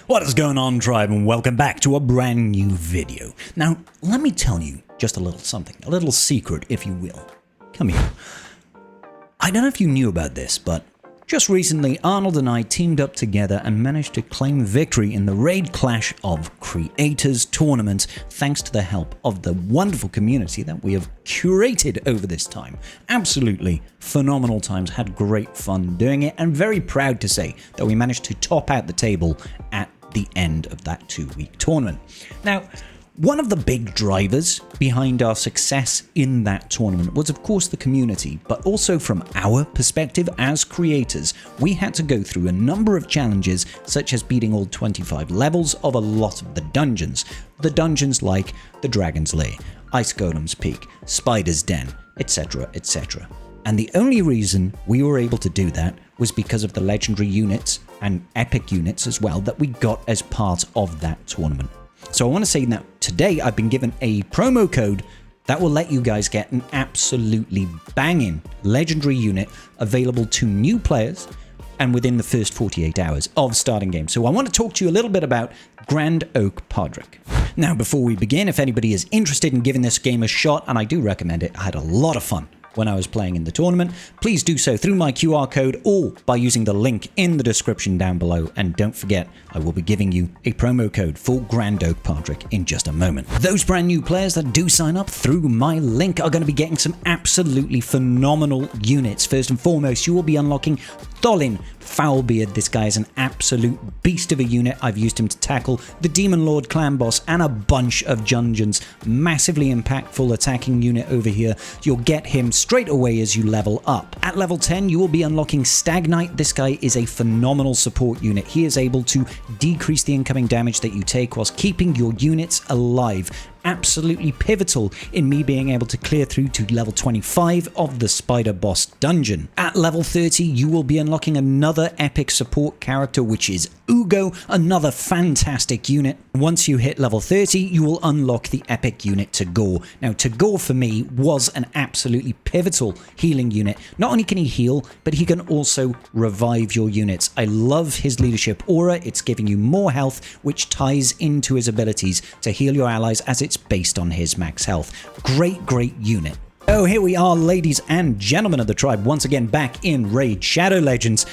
What is going on, tribe, and welcome back to a brand new video. Now, let me tell you just a little something, a little secret, if you will. Come here. I don't know if you knew about this, but just recently, Arnold and I teamed up together and managed to claim victory in the Raid Clash of Creators tournament, thanks to the help of the wonderful community that we have curated over this time. Absolutely phenomenal times, had great fun doing it, and very proud to say that we managed to top out the table at the end of that 2-week tournament. Now, one of the big drivers behind our success in that tournament was, of course, the community, but also from our perspective as creators, we had to go through a number of challenges, such as beating all 25 levels of a lot of the dungeons. The dungeons like the Dragon's Lair, Ice Golem's Peak, Spider's Den, etc., etc. And the only reason we were able to do that was because of the legendary units and epic units as well that we got as part of that tournament. So I want to say that today I've been given a promo code that will let you guys get an absolutely banging legendary unit available to new players and within the first 48 hours of starting game. So I want to talk to you a little bit about Grand Oak Podrick. Now, before we begin, if anybody is interested in giving this game a shot, and I do recommend it, I had a lot of fun when I was playing in the tournament, please do so through my QR code or by using the link in the description down below. And don't forget, I will be giving you a promo code for Grand Oak Podrick in just a moment. Those brand new players that do sign up through my link are going to be getting some absolutely phenomenal units. First and foremost, you will be unlocking Tholin Foulbeard. This guy is an absolute beast of a unit. I've used him to tackle the Demon Lord clan boss and a bunch of dungeons. Massively impactful attacking unit over here. You'll get him straight away as you level up. At level 10, you will be unlocking Stag Knight. This guy is a phenomenal support unit. He is able to decrease the incoming damage that you take whilst keeping your units alive. Absolutely pivotal in me being able to clear through to level 25 of the Spider Boss dungeon. At level 30, you will be unlocking another epic support character, which is Uugo, another fantastic unit. Once you hit level 30, you will unlock the epic unit Tagoar. Now, Tagoar for me was an absolutely pivotal healing unit. Not only can he heal, but he can also revive your units. I love his leadership aura. It's giving you more health, which ties into his abilities to heal your allies as it's based on his max health. Great unit. Oh, here we are, ladies and gentlemen of the tribe, once again back in Raid Shadow Legends.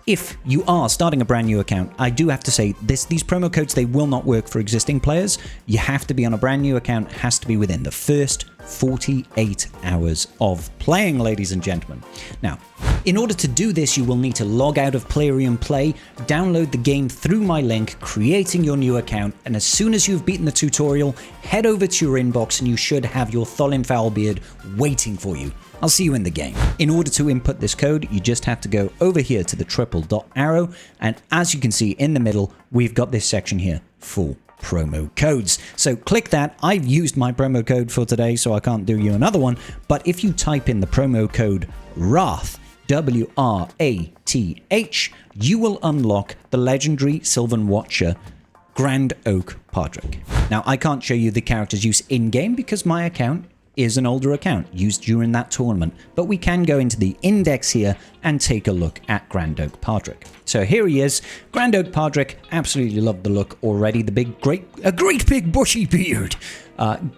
If you are starting a brand new account, I do have to say these promo codes, they will not work for existing players. You have to be on a brand new account, has to be within the first 48 hours of playing, ladies and gentlemen. Now, in order to do this, you will need to log out of Plarium Play, download the game through my link, creating your new account, and as soon as you've beaten the tutorial, head over to your inbox and you should have your Tholin Foulbeard waiting for you. I'll see you in the game. In order to input this code, you just have to go over here to the triple dot arrow, and as you can see in the middle, we've got this section here for promo codes. So click that. I've used my promo code for today, so I can't do you another one, but if you type in the promo code WRATH, W-R-A-T-H, you will unlock the legendary Sylvan Watcher Grand Oak Podrick. Now, I can't show you the character's use in-game because my account is an older account used during that tournament, but we can go into the index here and take a look at Grand Oak Podrick. So here he is, Grand Oak Podrick. Absolutely love the look already. The great big bushy beard.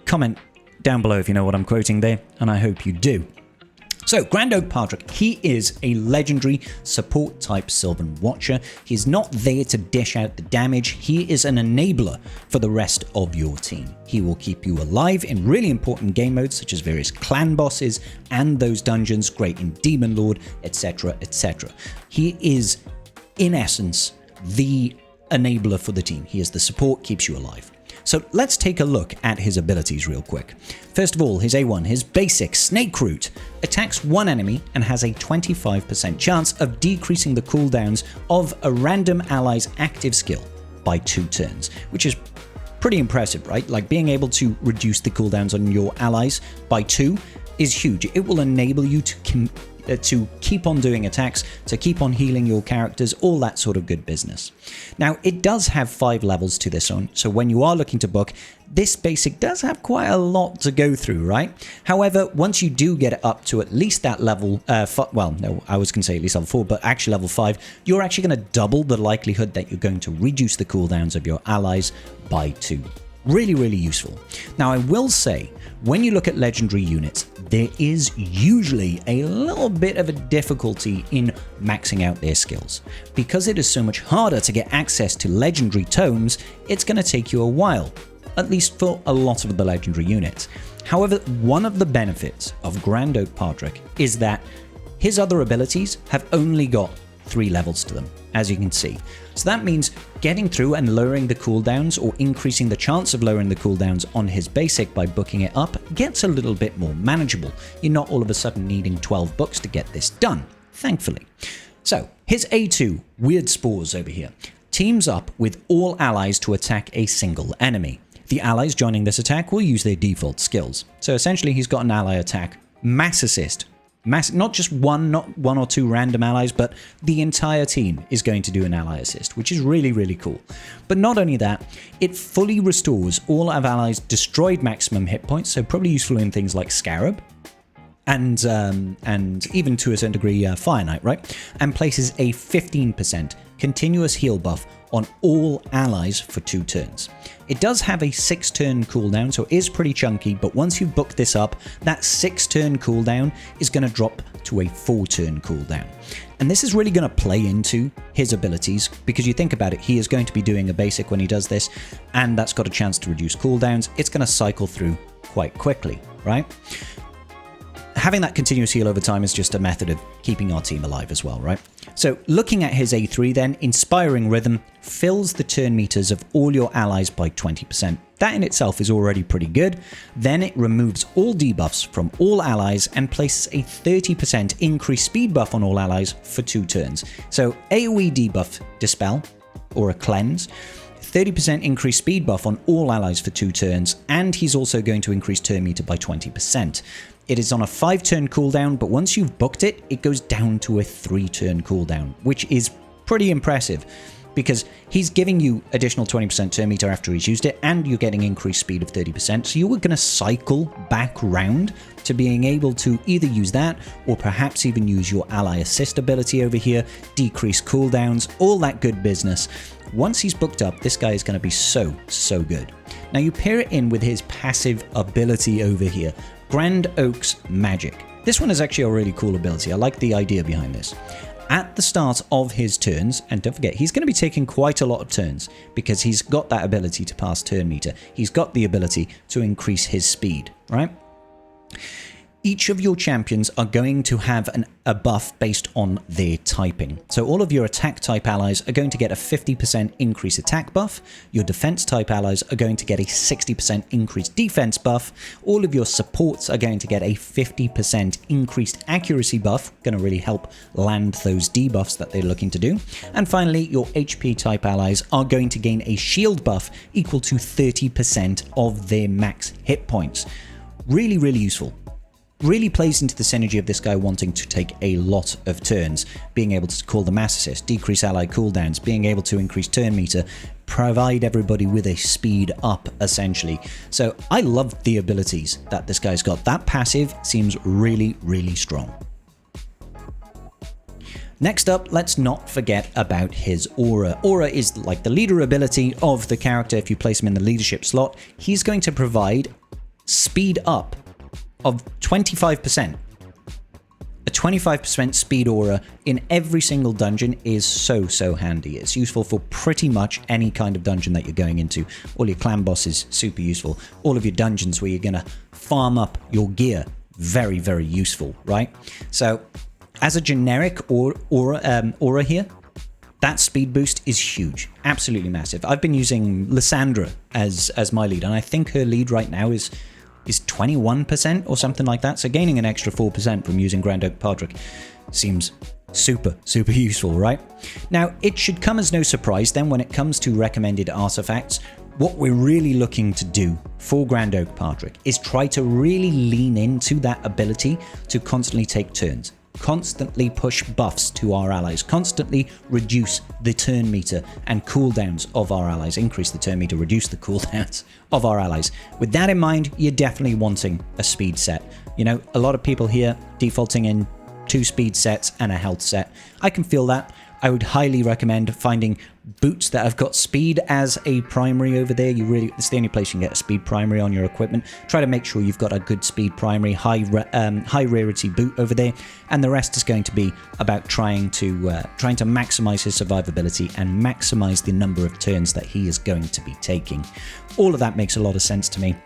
Comment down below if you know what I'm quoting there, and I hope you do. So, Grand Oak Podrick, he is a legendary support type Sylvan Watcher. He's not there to dish out the damage. He is an enabler for the rest of your team. He will keep you alive in really important game modes such as various clan bosses and those dungeons, great in Demon Lord, etc., etc. He is, in essence, the enabler for the team. He is the support, keeps you alive. So let's take a look at his abilities real quick. First of all, his A1, his basic Snake Root, attacks one enemy and has a 25% chance of decreasing the cooldowns of a random ally's active skill by 2 turns, which is pretty impressive, right? Like being able to reduce the cooldowns on your allies by 2 is huge. It will enable you to to keep on doing attacks, to keep on healing your characters, all that sort of good business. Now, it does have 5 levels to this one, so when you are looking to book, this basic does have quite a lot to go through, right? However, once you do get it up to at least that level, well, no, I was going to say at least level 4, but actually level 5, you're actually going to double the likelihood that you're going to reduce the cooldowns of your allies by 2. Really, really useful. Now, I will say, when you look at legendary units, there is usually a little bit of a difficulty in maxing out their skills. Because it is so much harder to get access to legendary tomes, it's going to take you a while, at least for a lot of the legendary units. However, one of the benefits of Grand Oak Pardric is that his other abilities have only got 3 levels to them, as you can see. So that means getting through and lowering the cooldowns, or increasing the chance of lowering the cooldowns on his basic by booking it up, gets a little bit more manageable. You're not all of a sudden needing 12 books to get this done, thankfully. So, his A2, Weird Spores over here, teams up with all allies to attack a single enemy. The allies joining this attack will use their default skills. So essentially he's got an ally attack, mass assist, not just one or 2 random allies, but the entire team is going to do an ally assist, which is really, really cool. But not only that, it fully restores all of allies' destroyed maximum hit points, so probably useful in things like Scarab, and even to a certain degree Fire Knight, right? And places a 15% continuous heal buff on all allies for 2 turns. It does have a 6-turn cooldown, so it is pretty chunky, but once you've booked this up, that 6-turn cooldown is going to drop to a 4-turn cooldown. And this is really going to play into his abilities, because you think about it, he is going to be doing a basic when he does this, and that's got a chance to reduce cooldowns. It's going to cycle through quite quickly, right? Having that continuous heal over time is just a method of keeping our team alive as well, right? So looking at his A3 then, Inspiring Rhythm fills the turn meters of all your allies by 20%. That in itself is already pretty good. Then it removes all debuffs from all allies and places a 30% increased speed buff on all allies for 2 turns. So AoE debuff Dispel, or a Cleanse, 30% increased speed buff on all allies for 2 turns, and he's also going to increase turn meter by 20%. It is on a 5-turn cooldown, but once you've booked it, it goes down to a 3-turn cooldown, which is pretty impressive, because he's giving you additional 20% turn meter after he's used it, and you're getting increased speed of 30%, so you're going to cycle back round to being able to either use that, or perhaps even use your ally assist ability over here, decrease cooldowns, all that good business. Once he's booked up, this guy is going to be so good. Now you pair it in with his passive ability over here, Grand Oak's Magic. This one is actually a really cool ability. I like the idea behind this. At the start of his turns, and don't forget, he's going to be taking quite a lot of turns because he's got that ability to pass turn meter. He's got the ability to increase his speed, right? Each of your champions are going to have a buff based on their typing. So all of your attack type allies are going to get a 50% increase attack buff. Your defense type allies are going to get a 60% increased defense buff. All of your supports are going to get a 50% increased accuracy buff, going to really help land those debuffs that they're looking to do. And finally, your HP type allies are going to gain a shield buff equal to 30% of their max hit points. Really, really useful. Really plays into the synergy of this guy wanting to take a lot of turns, being able to call the mass assist, decrease ally cooldowns, being able to increase turn meter, provide everybody with a speed up, essentially. So I love the abilities that this guy's got. That passive seems really, really strong. Next up, let's not forget about his aura. Aura is like the leader ability of the character. If you place him in the leadership slot, he's going to provide speed up of 25%. A 25% speed aura in every single dungeon is so handy. It's useful for pretty much any kind of dungeon that you're going into. All your clan bosses, super useful. All of your dungeons where you're going to farm up your gear, very, very useful, right? So as a generic aura here, that speed boost is huge, absolutely massive. I've been using Lysandra as my lead, and I think her lead right now is 21% or something like that. So gaining an extra 4% from using Grand Oak Pardric seems super useful, right? Now, it should come as no surprise then when it comes to recommended artifacts. What we're really looking to do for Grand Oak Pardric is try to really lean into that ability to constantly take turns. constantly push buffs to our allies, constantly reduce the turn meter and cooldowns of our allies, increase the turn meter, reduce the cooldowns of our allies. With that in mind, you're definitely wanting a speed set. You know, a lot of people here defaulting in 2 speed sets and a health set. I can feel that. I would highly recommend finding boots that have got speed as a primary over there. It's the only place you can get a speed primary on your equipment. Try to make sure you've got a good speed primary, high rarity boot over there, and the rest is going to be about trying to maximize his survivability and maximize the number of turns that he is going to be taking. All of that makes a lot of sense to me.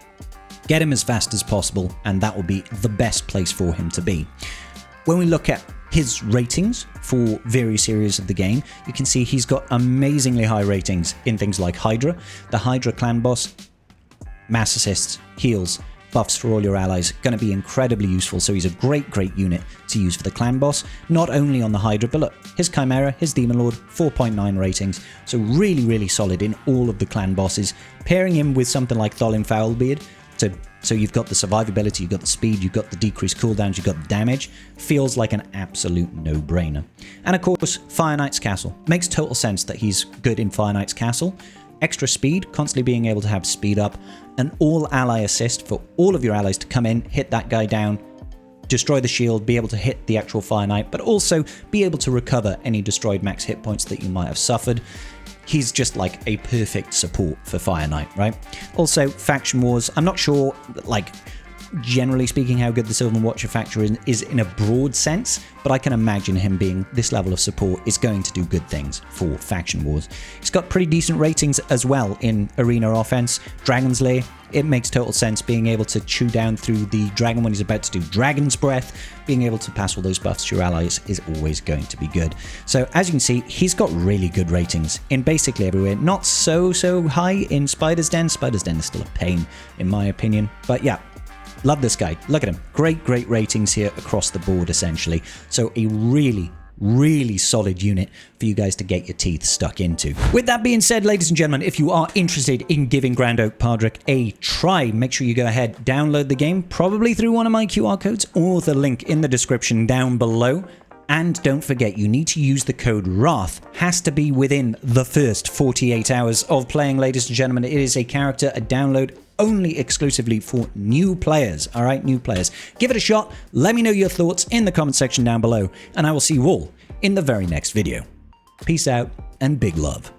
Get him as fast as possible, and that will be the best place for him to be. When we look at his ratings for various areas of the game, you can see he's got amazingly high ratings in things like Hydra. The Hydra clan boss, mass assists, heals, buffs for all your allies, going to be incredibly useful. So he's a great unit to use for the clan boss, not only on the Hydra, but look, his Chimera, his Demon Lord, 4.9 ratings. So really solid in all of the clan bosses. Pairing him with something like Tholin Foulbeard, so you've got the survivability, you've got the speed, you've got the decreased cooldowns, you've got the damage. Feels like an absolute no-brainer. And of course, Fire Knight's Castle. Makes total sense that he's good in Fire Knight's Castle. Extra speed, constantly being able to have speed up, an all-ally assist for all of your allies to come in, hit that guy down, destroy the shield, be able to hit the actual Fire Knight, but also be able to recover any destroyed max hit points that you might have suffered. He's just like a perfect support for Fire Knight, right? Also, Faction Wars. I'm not sure, like, generally speaking, how good the Sylvan Watcher faction is in a broad sense, but I can imagine him being this level of support is going to do good things for Faction Wars. He's got pretty decent ratings as well in Arena Offense. Dragon's Lair, it makes total sense being able to chew down through the dragon when he's about to do Dragon's Breath. Being able to pass all those buffs to your allies is always going to be good. So as you can see, he's got really good ratings in basically everywhere. Not so high in Spider's Den. Spider's Den is still a pain in my opinion, but yeah. Love this guy. Look at him. Great ratings here across the board, essentially. So a really solid unit for you guys to get your teeth stuck into. With that being said, ladies and gentlemen, if you are interested in giving Grand Oak Pardrick a try, make sure you go ahead, download the game, probably through one of my QR codes or the link in the description down below. And don't forget, you need to use the code WRATH. Has to be within the first 48 hours of playing, ladies and gentlemen. It is a character, a download only exclusively for new players. All right, new players. Give it a shot. Let me know your thoughts in the comment section down below, and I will see you all in the very next video. Peace out and big love.